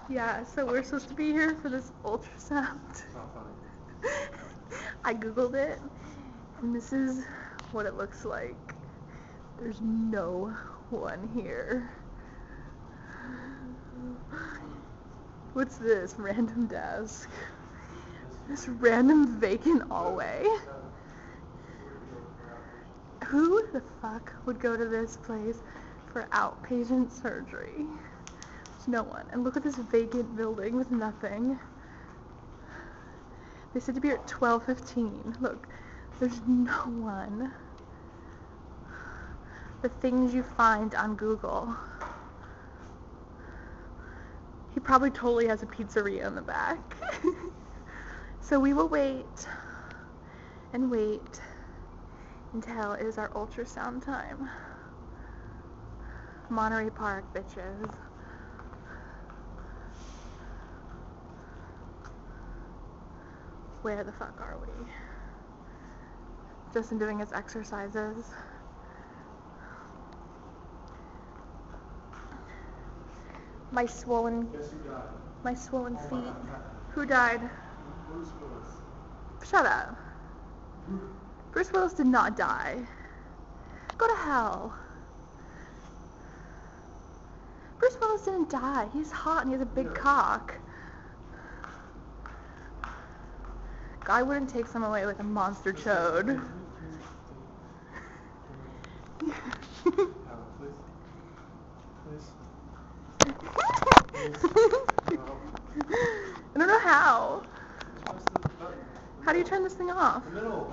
Yeah, so we're supposed to be here for this ultrasound. I googled it, and this is what it looks like. There's no one here. What's this? Random desk. This random vacant hallway. Who the fuck would go to this place for outpatient surgery? There's no one. And look at this vacant building with nothing. They said to be here at 12:15. Look, there's no one. The things you find on Google. He probably totally has a pizzeria in the back. So we will wait and wait until it is our ultrasound time. Monterey Park, bitches. Where the fuck are we? Justin doing his exercises. My swollen feet. Who died? Bruce Willis. Shut up. Bruce Willis did not die. Go to hell. Bruce Willis didn't die. He's hot and he has a big cock. I wouldn't take someone away with a monster chode. I don't know how. How do you turn this thing off? The middle.